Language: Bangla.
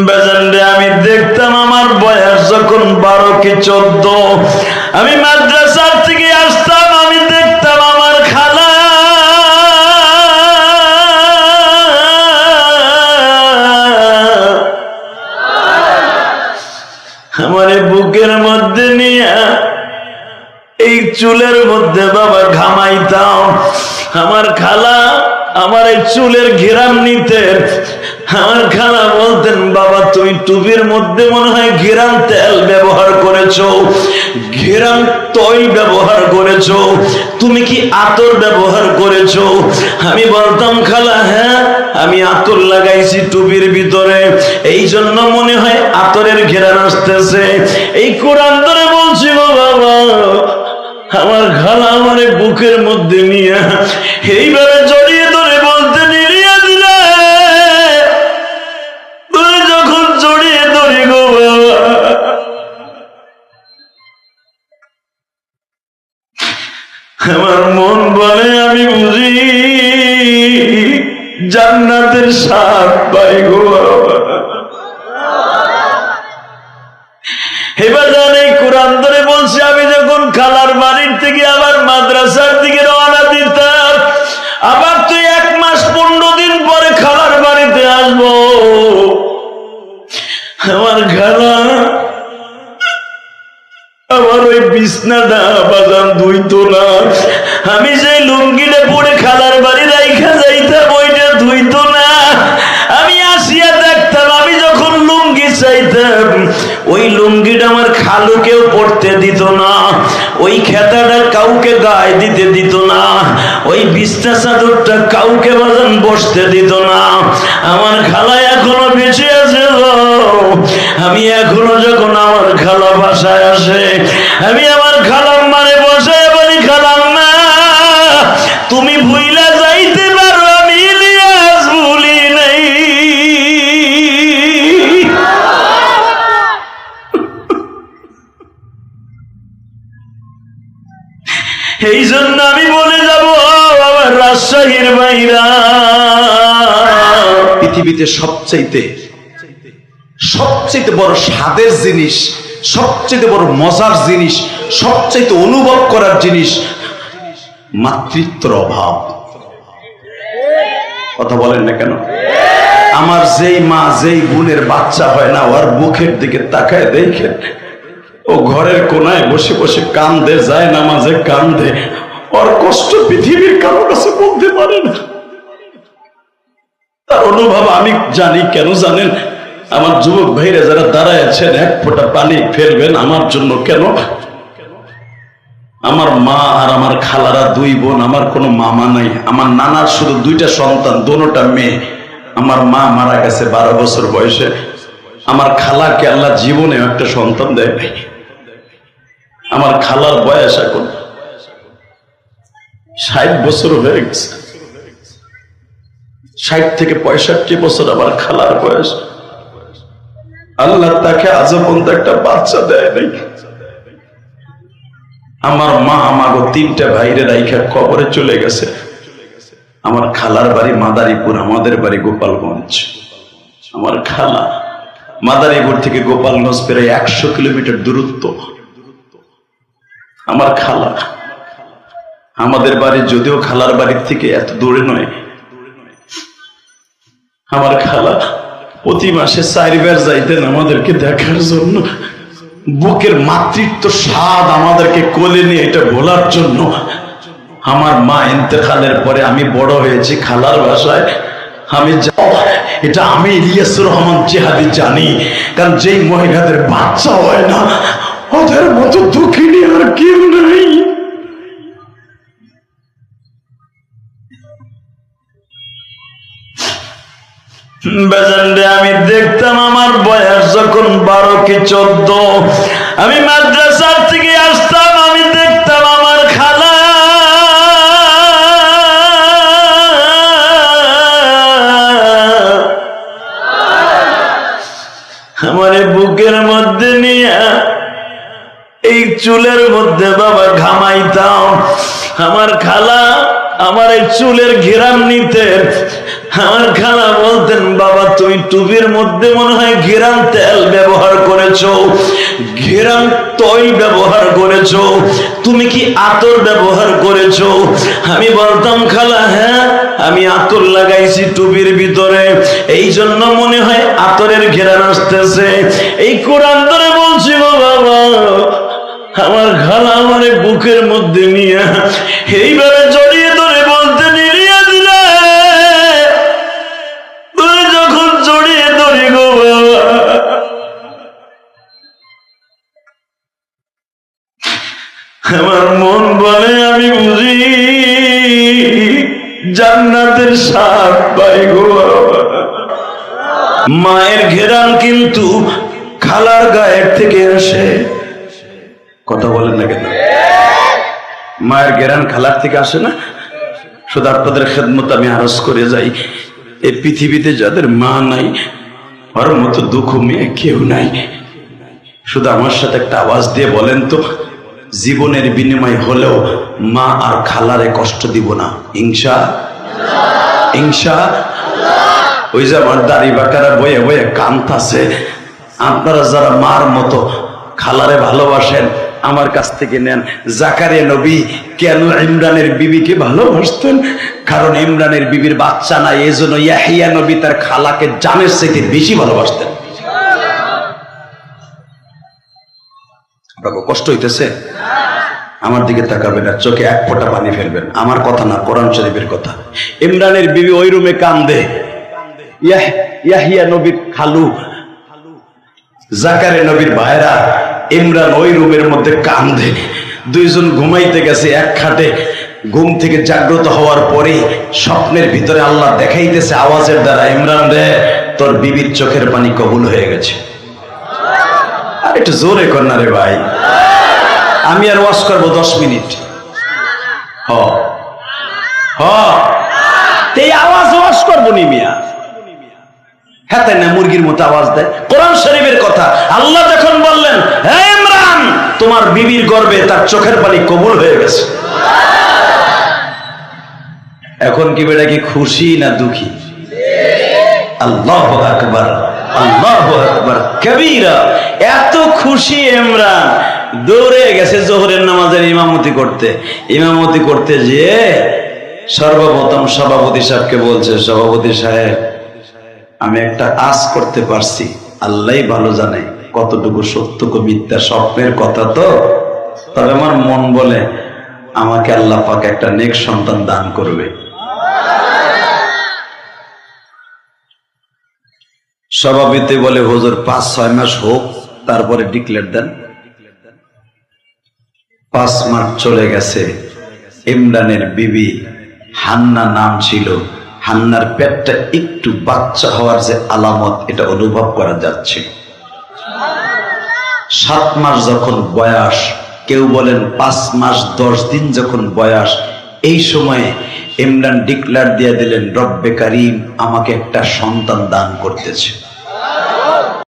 বেজানরে আমি দেখতাম আমার বয়স যখন 12 কি 14, আমি মাদ্রাসার থেকে আসতাম, আমি দেখতাম আমার খালা আমারে বুকের মধ্যে নিয়ে এই চুলের মধ্যে বাবা ঘামাইতাম। আমার খালা আমার এই চুলের ঘেরান নিতেন। আমার খালা বলতেন, বাবা তুমি টুপির মধ্যে মনে হয় ঘেরান তেল ব্যবহার করেছো, ঘেরান তৈল ব্যবহার করেছো, তুমি কি আতর ব্যবহার করেছো? আমি বলতাম, খালা হ্যাঁ আমি আতর লাগাইছি টুপির ভিতরে, এই জন্য মনে হয় আতরের ঘেরান আসতেছে। এই কোরআন ধরে বলছি গো বাবা। আমার খালা আমারে বুকের মধ্যে নিয়ে এইভাবে জড়িয়ে ধরে বলতে, নিরিয়া দিলে তুই যখন জড়িয়ে ধরি গো বাবা, আমার মন বলে আমি বুঝি জান্নাতের স্বাদ পাই গো বাবা। এবার জানে কোরআন ধরে বলছি, আমি যখন খালার বাড়ির থেকে আবার মাদ্রাসার দিকে রওনা দিতাম, আবার তুই 1 মাস 15 দিন পরে খালার বাড়িতে আসবো। আমার খালা আমার ওই বিছনাটা বাজান ধুইতো না, আমি যে লুঙ্গিটা পরে খালার বাড়ি রাইখা যাইতাম ওইটা ধুইতো না। আমি আসিয়া দেখতাম, আমি যখন লুঙ্গি চাইতাম ওই লুঙ্গিটা আমার খালুকেও পড়তে দিত না, ওই খেতাটা কাউকে গায়ে দিতে দিত না, ওই বিছনা চাদরটা কাউকে বাজান বসতে দিত না। আমার খালা এখনো বেঁচে আছে। আমি এখনো যখন আমার খালা বাসায় আসে, আমি আমার খালাম্মারে বসায় বলি, খালাম্মা তুমি ভুইলা যাইতে পারো, আমি ইলিয়াস ভুলি নাই। এই জন্য আমি বলে যাব আমার রাজশাহীর ভাইরা, পৃথিবীতে সবচাইতে বড় স্বাদের জিনিস, সবচেয়ে বড় মজার জিনিস, সবচেয়ে অনুভব করার জিনিস মাতৃত্বের অভাব। কথা বলেন না কেন? আমার যেই মা যেই বোনের বাচ্চা হয় না, ওর বুকের দিকে তাকায় দেখেন, ও ঘরের কোনায় বসে বসে কান্দে, যায় নামাজে কান্দে, ওর কষ্ট পৃথিবীর কারো কাছে বলতে পারে না। তার অনুভব আমি জানি। কেন জানেন? আমার যুবক ভাইরা যারা দাঁড়ায় আছেন, 1 ফোঁটা পানি ফেলবেন আমার জন্য। কেন? আমার মা আর আমার খালারা 2 বোন, আমার কোনো মামা নাই। আমার নানার শুধু 2টা সন্তান, দোনোটা মেয়ে। আমার মা মারা গেছে 12 বছর বয়সে। আমার খালাকে আল্লাহ জীবনে একটা সন্তান দেয় নাই। আমার খালার বয়স এখন 60 বছর হয়ে গেছে। 60 থেকে 65 বছর আমার খালার বয়স। আল্লাহ তাকে আজও পর্যন্ত একটা বাচ্চা দেয় নাই। আমার মা আমাগো 3টা ভাইরে রাইখা কবরে চলে গেছে। আমার খালার বাড়ি মাদারীপুর, আমাদের বাড়ি গোপালগঞ্জ। আমার খালা মাদারীপুর থেকে গোপালগঞ্জ প্রায় 100 কিলোমিটার দূরত্ব। আমার খালা, আমাদের বাড়ি যদিও খালার বাড়ির থেকে এত দূরে নয়, আমার খালা প্রতি মাসে 4 বার যাইতেন আমাদেরকে দেখার জন্য, বুকের মাতৃত্ব স্বাদ আমাদেরকে কোলে নিয়ে এটা ভোলার জন্য। আমার মা ইন্তেকালের পরে আমি বড় হয়েছি খালার বাসায়। এটা আমি ইলিয়াসুর রহমান জিহাদি জানি, কারণ যেই মহিলাদের বাচ্চা হয় না ওদের মতো দুঃখিনী আর কেউ নেই। বেজানরে আমি দেখতাম আমার বয়স যখন 12 কি 14, আমি মাদ্রাসার থেকে আসতাম, আমি দেখতাম আমার খালা আমারে বুকের মধ্যে নিয়ে এই চুলের মধ্যে বাবা ঘামাইতাম। আমার খালা আমার এই চুলের ঘেরান নিতেন। আমার খালা বলতেন, বাবা তুমি টুপির মধ্যে মনে হয় ঘেরান তেল ব্যবহার করেছো, ঘেরান তৈল ব্যবহার করেছো, তুমি কি আতর ব্যবহার করেছো? আমি বলতাম, খালা হ্যাঁ আমি আতর লাগাইছি টুপির ভিতরে, এই জন্য মনে হয় আতরের ঘেরান আসতেছে। এই কোরআন ধরে বলছি গো বাবা। আমার খালা আমার বুকের মধ্যে নিয়ে এইভাবে জড়িয়ে ধরে বলতে, নিরিয়া দিলে তুই যখন জড়িয়ে ধরি গো বাবা, আমার মন বলে আমি বুঝি জান্নাতের স্বাদ পাই গো বাবা। মায়ের ঘেরান কিন্তু খালার গায়ের থেকে আসে। কথা বলেন না কেন? মায়ের ঘেরান খালার থেকে আসে না? শুধু আপনাদের খেদমত আমি আরজ করে যাই, এই পৃথিবীতে যাদের মা নাই ওর মতো দুঃখ মেয়ে কেউ নাই। শুধু আমার সাথে একটা আওয়াজ দিয়ে বলেন তো, জীবনের বিনিময় হলেও মা আর খালারে কষ্ট দিব না ইনশা ইনশা। ওই যে আমার দাড়ি বাঁকারা বয়ে বয়ে কান্তাছে, আপনারা যারা মার মতো খালারে ভালোবাসেন আমার কাছ থেকে নেন। জাকারিয়া নবী কেন ইমরানের বিবিকে ভালোবাসতেন? কারণ ইমরানের বিবির বাচ্চা নাই, এই জন্য ইয়াহিয়া নবী তার খালাকে জানের থেকে বেশি ভালোবাসতেন। আপনাকে কষ্ট হইতেছে? আমার দিকে তাকাবেন আর চোখে এক ফোঁটা পানি ফেলবেন। আমার কথা না, কোরআন শরীফের কথা। ইমরানের বিবি ওই রুমে কান্দে, ইয়াহিয়া নবীর খালু জাকারিয়া নবীর ভাইরা ইমরান ওই রুমের মধ্যে কান্দে। দুইজন ঘুমাইতে গেছে এক খাটে। ঘুম থেকে জাগ্রত হওয়ার পরে স্বপ্নের ভিতরে আল্লাহ দেখাইতেছে আওয়াজের দ্বারা, ইমরান রে তোর বিবির চোখের পানি কবুল হয়ে গেছে। আর একটু জোরে কর না রে ভাই, আমি আর ওয়াজ করবো 10 মিনিট। এই আওয়াজ ওয়াজ করবো নি মিয়া? হ্যাঁ তাই না, মুরগির মতো আওয়াজ দেয়। কোরআন শরীফের কথা। আল্লাহ যখন বললেন, হে ইমরান তোমার বিবির গর্ভে তার চোখের পানি কবুল হয়ে গেছে, এখন কি বেটা কি খুশি না দুঃখী? আল্লাহু আকবার, আল্লাহু আকবার কবীরা। এত খুশি ইমরান দৌড়ে গেছে জোহরের নামাজের ইমামতি করতে যেয়ে সর্বপ্রথম সভাপতি সাহেবকে বলছে, সভাপতি সাহেব আমি একটা আজ করতে পারছি, আল্লাহই ভালো জানে কতটুকু সত্য মিথ্যা, স্বপ্নের কথা তো, তবে আমার মন বলে আমাকে আল্লাহ পাক একটা নেক সন্তান দান করবে। সভাপতি বলে, হুজুর 5-6 মাস হোক, তারপরে ডিক্লেয়ার দেন। 5 মাস চলে গেছে। ইমরানের বিবি হান্না নাম ছিল। হান্নার পেটটা একটু বাচ্চা হওয়ার যে আলামত, এটা অনুভব করা যাচ্ছে। 7 মাস যখন বয়স, কেউ বলেন 5 মাস 10 দিন যখন বয়স, এই সময়ে ইমরান ডিক্লেয়ার দিয়ে দিলেন, রব্বে কারিম আমাকে একটা সন্তান দান করতেছে।